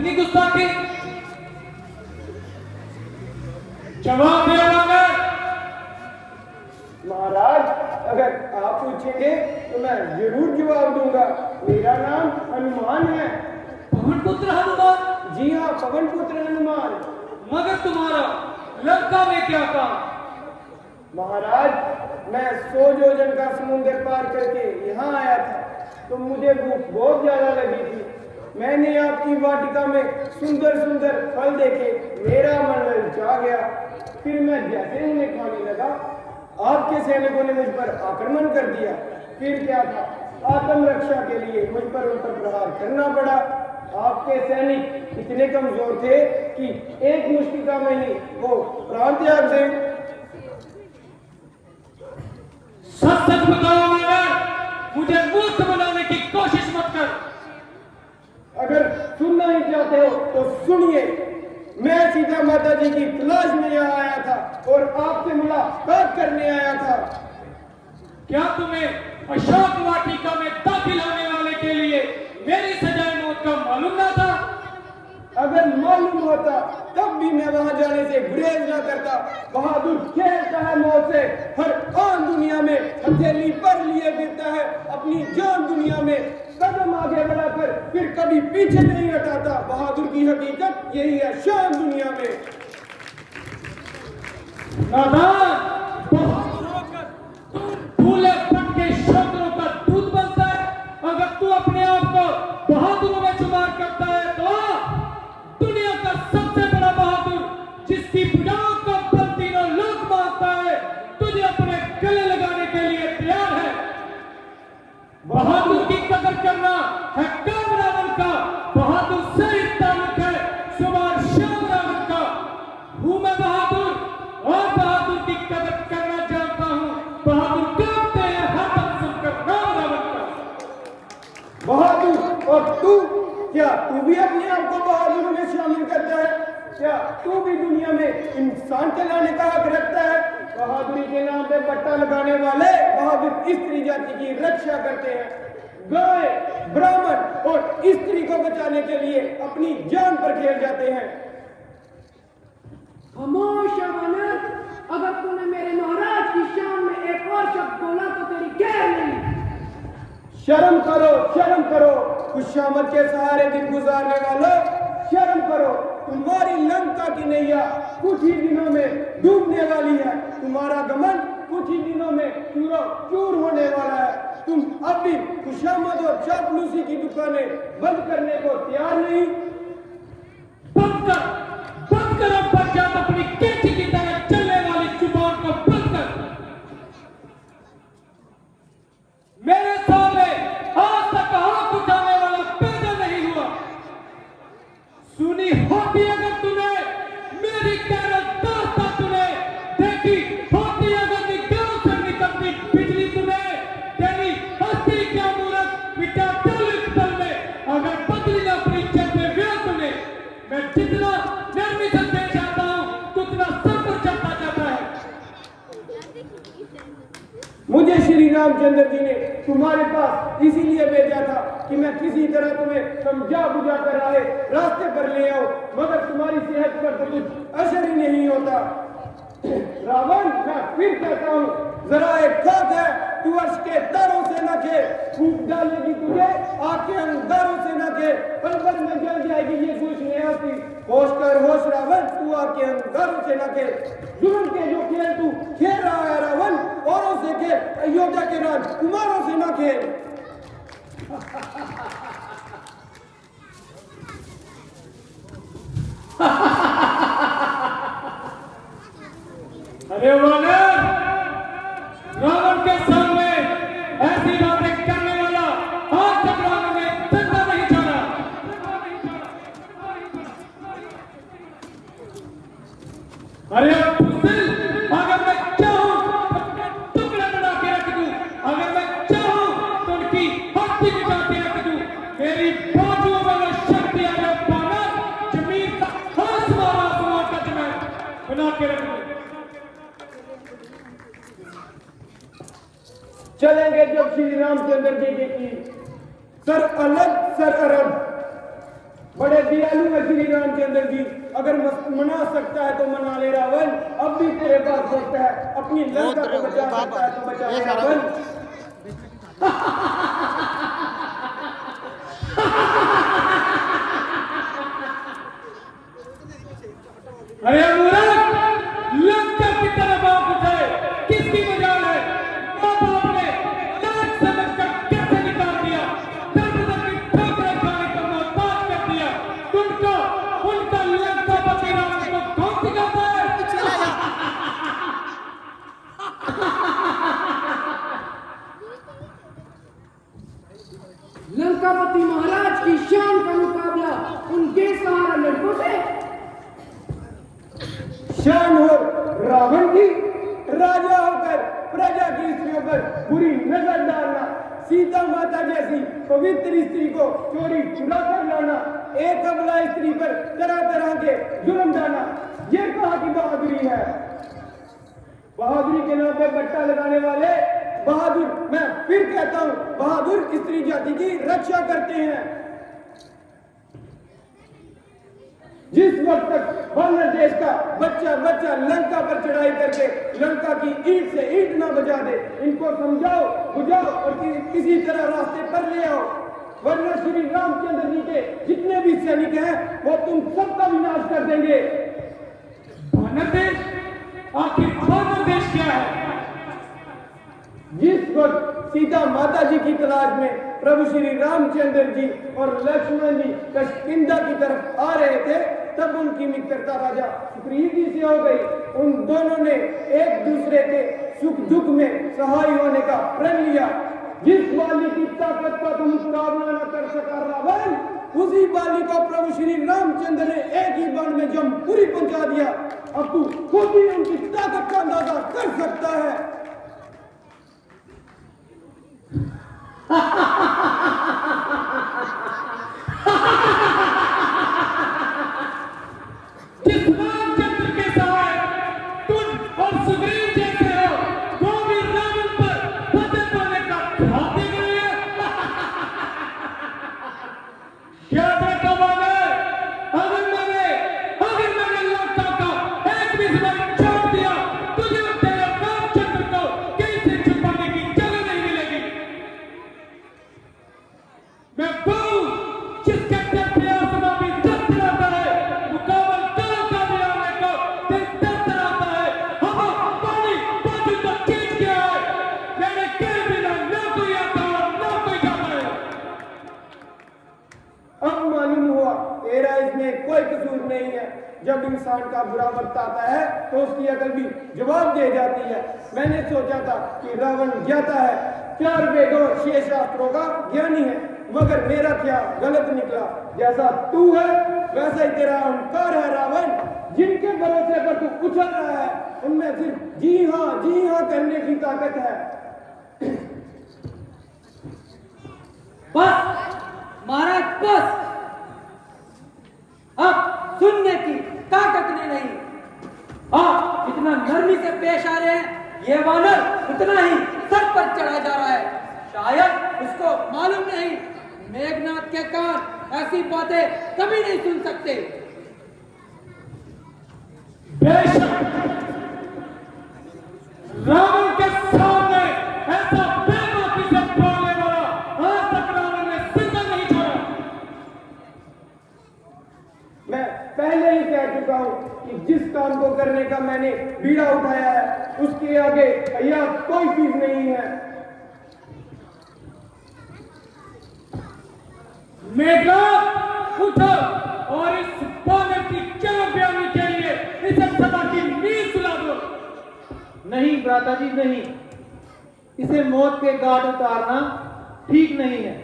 इतनी गुस्ताखी? जवाब दे वानर। महाराज, अगर आप पूछेंगे तो मैं जरूर जवाब दूंगा। मेरा नाम हनुमान है। पवन पुत्र हनुमान? जी हाँ, पवन पुत्र हनुमान। मगर तुम्हारा लंका में क्या काम? महाराज, मैं 100 योजन का समुद्र पार करके यहाँ आया था, तो मुझे भूख बहुत ज्यादा लगी थी। मैंने आपकी वाटिका में सुंदर सुंदर फल देखे, मेरा मन ललचा गया। फिर मैं जैसे उन्हें खाने लगा, आपके सैनिकों ने मुझ पर आक्रमण कर दिया। फिर क्या था, आत्मरक्षा के लिए मुझ पर उन पर प्रहार करना पड़ा। आपके सैनिक इतने कमजोर थे कि एक मुश्किल में ही वो प्राण त्याग दें। सच सच बताओ वानर, मुझे मूर्ख बनाने की कोशिश मत कर। अगर सुनना ही चाहते हो तो सुनिए। मैं सीता माता जी की तलाश में यहाँ आया था और आपसे मुलाकात करने आया था। क्या तुम्हें अशोक वाटिका में दाखिल होने वाले के लिए मेरी सजाए मौत का मालूम ना था? अगर मालूम होता तब भी मैं वहां जाने से गुरेज ना करता। बहादुर खेलता है मौत से, हर आन दुनिया में हथेली पर लिए फिरता है, अपनी जान दुनिया में कदम आगे बढ़ाकर फिर कभी पीछे नहीं हटाता। बहादुर की हकीकत यही है शान दुनिया में। नादान, बहादुर होकर भूले भटके शत्रुओं का दूध बनता है। अगर तू अपने आप को बहादुरों में शुमार करता है तो दुनिया का सबसे बड़ा बहादुर, जिसकी भुजाओं को तीनों लोग मानता है, तुझे अपने गले लगाने के लिए तैयार है। बहादुर की कदर करना है काम रावण का, बहादुर से ही ताल्लुक है सुबह शाम रावण का। हूं मैं बहादुर और बहादुर की कदर करना जानता हूं। बहादुर कांपते हैं हरदम सुनकर नाम रावण का। बहादुर और तू, क्या तू भी अपने आप को बहादुर में शामिल करता है? क्या तू भी दुनिया में इंसान चलाने का हक रखता है? बहादुरी के नाम पे पट्टा लगाने वाले बहादुर स्त्री जाति की रक्षा करते हैं। गाय, ब्राह्मण और स्त्री को बचाने के लिए अपनी जान पर खेल जाते हैं। खामोश है वानर, अगर तूने मेरे महाराज की शान में एक और शब्द बोला तो तेरी खैर नहीं। शर्म करो, शर्म करो, खुशामद के सहारे दिन गुजारने वालों, शर्म करो। तुम्हारी लंका की नैया कुछ ही दिनों में डूबने वाली है। तुम्हारा गमन कुछ ही दिनों में चूरो चूर होने वाला है। तुम अब भी खुशामद और चापलूसी की दुकानें बंद करने को तैयार नहीं? बंद कर अब बच्चा अपनी कैंची की तरह चलने वाली जुबान को बंद कर। मेरे सामने आज तक हाथ उठाने वाला पैदा नहीं हुआ। सुनी होती अगर तूने मेरी दास्तां तूने देखी होती अगर निगाहों से निकलती बिजली तूने तेरी हस्ती का मूरत मिटा डाल इस पल में। अगर बदली ना अपनी चलते हुए तूने, मैं जितना नरमी से पेश आता हूं उतना सर पर चढ़ता जाता है। मुझे श्री रामचंद्र जी ने तुम्हारे पास इसीलिए भेजा था कि मैं किसी तरह तुम्हें समझा बुझा कर आए रास्ते पर ले आओ, मगर तुम्हारी सेहत पर तो कुछ असर ही नहीं होता। रावण, मैं फिर कहता हूँ, जरा एक खाक है, तू अर्श के तारों से न खेल, फूंक डालेगी तुझे आग के अंगारों से न खेल, पल भर में जल जाएगी ये सोचने आती। होश कर होश रावण, तू आग के अंगारों से न खेल। जुल्म के जो खेल तू खेल रहा है रावण, औरों से खेल, अयोध्या के राजकुमारों से न खेल। अरे वानर, रावण के सामने ऐसी बातें करने वाला आज तक रावण ने जिंदा नहीं छोड़ा। अरे बुज़दिल, अगर मैं चाहूं तो टुकड़े बना के रख दूं, अगर मैं चाहूं तो उनकी हड्डी मिटा के रख दूं। मेरी बाजुओं में वो शक्ति है वानर, जमीन का आसमान का जमीन बना के रख दूं। चलेंगे जब श्री रामचंद्र जी की सर अलग सर अरब, बड़े दयालु है श्री रामचंद्र जी, अगर मना सकता है तो मना ले रावण। अब भी तेरे पास वक्त है, अपनी लंका को बचा सकता है तो बचा ले रावण। अरे मूर्ख, लंका की तरफ आंख उठाए, किसकी मजाल है? माँ बाप ने लाज समझकर कैसे निकाल दिया, दर बदर की ठोकरें खाने का मोहताज कर दिया। तुमको उनका लंकापति रावण को कौन सिखाता है? लंकापति महाराज की शान का मुकाबला उन बेसहारा लड़कों से? शान हो रावण की, राजा होकर प्रजा की स्त्रियों पर बुरी नजर डालना, सीता माता जैसी पवित्र स्त्री को चोरी चुरा कर लाना, एक अबला स्त्री पर तरह तरह के जुल्म डालना, ये कहाँ की बहादुरी है? बहादुरी के नाम पे बट्टा लगाने वाले बहादुर, मैं फिर कहता हूँ, बहादुर स्त्री जाति की रक्षा करते हैं। जिस वक्त तक बांग्लादेश का बच्चा बच्चा लंका पर चढ़ाई करके लंका की ईंट से ईंट ना बजा दे, इनको समझाओ बुझाओ और किसी तरह रास्ते पर ले आओ, वरना श्री रामचंद्र जी के जितने भी सैनिक हैं वो तुम सबका विनाश कर देंगे। बांग्लादेश? आखिर बांग्लादेश क्या है? जिस वक्त सीता माता जी की तलाश में प्रभु श्री रामचंद्र जी और लक्ष्मण जी किष्किंधा की तरफ आ रहे थे, तब उनकी मित्रता राजा सुग्रीव जी से हो गई। उन दोनों ने एक दूसरे के सुख दुख में सहाय होने का प्रण लिया। जिस बाली की ताकत का तुम मुकाबला न कर सका रावण, उसी बाली को प्रभु श्री रामचंद्र ने एक ही बाण में जमपुरी पहुंचा दिया। अब तू खुद ही उनकी ताकत का अंदाजा कर सकता है। जिस रामचंद्र के सहाय तुम और सुग्रीव जैसे हो, वो भी रावण पर फतेह पाने का ख्याल देख रहे हैं। याद रखो बाबर, अगर मैंने लंका का एक भी सिपाही छोड़ दिया, तुझे और तेरे रामचंद्र को कहीं से छुपाने की जगह नहीं मिलेगी। मैं वो जिसके डर आसमां भी थरथराता है, मुकाबल काल का भी आने को दिल थरथराता है, हवा पानी बाजू तक खींच गया है, मेरे कहे बिना ना कोई आता और ना कोई जाता है। अब मालूम हुआ तेरा इसमें कोई कसूर नहीं है। जब इंसान का बुरा वक्त आता है तो उसकी अकल भी जवाब दे जाती है। मैंने सोचा था कि रावण ज्ञाता है, 4 वेदों 6 शास्त्रों का ज्ञानी है, मगर मेरा क्या गलत निकला। जैसा तू है वैसा ही तेरा अहंकार है रावण। जिनके भरोसे पर तू उछल रहा है उनमें सिर्फ जी हाँ करने की ताकत है। बस महाराज बस, अब सुनने की ताकत नहीं। हाँ, इतना नरमी से पेश आ रहे हैं, ये वानर उतना ही सर पर चढ़ा जा रहा है। शायद उसको मालूम नहीं, मेघनाथ के कान ऐसी बातें कभी नहीं सुन सकते। बेशक रावण के सामने ऐसा बेबाकी से बोलने वाला आज तक रावण ने जिंदा नहीं छोड़ा। मैं पहले ही कह चुका हूं कि जिस काम को करने का मैंने बीड़ा उठाया है उसके आगे भैया कोई चीज नहीं है। मेघनाथ उठो और इस बानर की चमक बयानी के लिए इसे सदा की नींद सुला दो। नहीं भ्राता जी नहीं, इसे मौत के घाट उतारना ठीक नहीं है।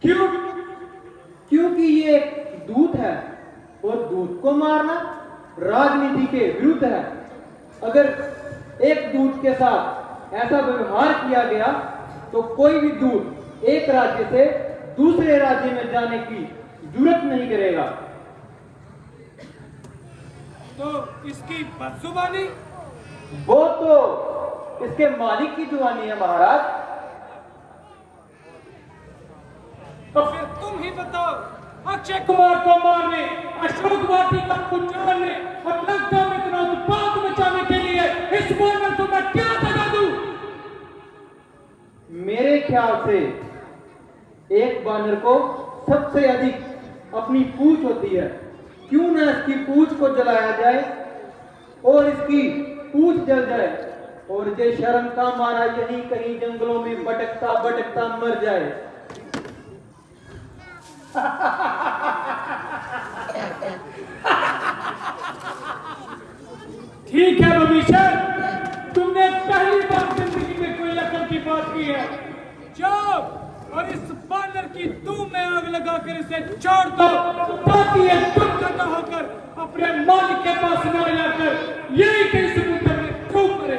क्यों? क्योंकि ये एक दूत है और दूत को मारना राजनीति के विरुद्ध है। अगर एक दूत के साथ ऐसा व्यवहार किया गया तो कोई भी दूत एक राज्य से दूसरे राज्य में जाने की जरूरत नहीं करेगा। तो इसकी बदजुबानी? वो तो इसके मालिक की जुबानी है महाराज। तो फिर तुम ही बताओ अक्षय कुमार को मारने, अशोक वाटिका को उजाड़ने और लंका में इतना उत्पात मचाने के लिए इस वानर को मैं क्या सजा दूं? मेरे ख्याल से एक वानर को सबसे अधिक अपनी पूंछ होती है। क्यों ना इसकी पूंछ को जलाया जाए और इसकी पूंछ जल जाए और ये शर्म का मारा यहीं कहीं जंगलों में भटकता भटकता मर जाए। ठीक है विभीषण, तुमने पहली बार जिंदगी में कोई अकल की बात की है। जाओ और इस बानर की धूम में आग लगाकर इसे छोड़ दो, ताकि ये दुख खत्म होकर अपने मालिक के पास न जाकर यही कहीं समुद्र में डूब मरे।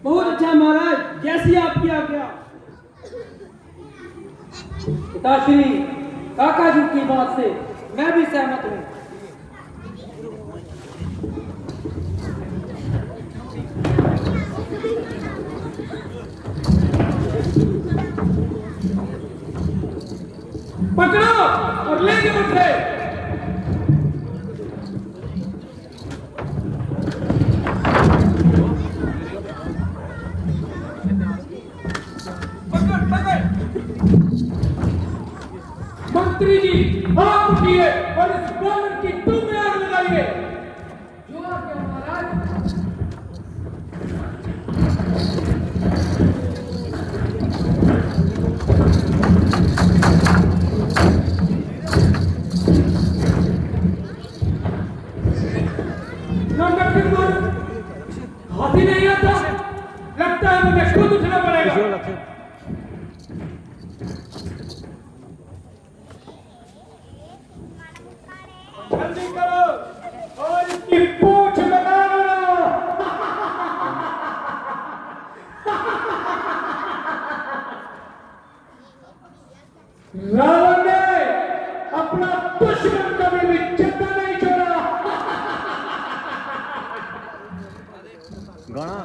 बहुत अच्छा महाराज, जैसी आपकी आज्ञा। पिताश्री, काका जी की बात से मैं भी सहमत हूँ। पकड़ो और ले जाओ उसे। पकड़ पकड़। मंत्री जी, आप उठिए और इस बानर की धूम में आग लगाइए। जो आज्ञा महाराज। हाथी नहीं आता, लगता है मुझे खुद उठना पड़ेगा। जल्दी करो और इसकी पूंछ लगा लो। रावण ने अपना दुश्मन कभी भी जिंदा नहीं छोड़ा। गाना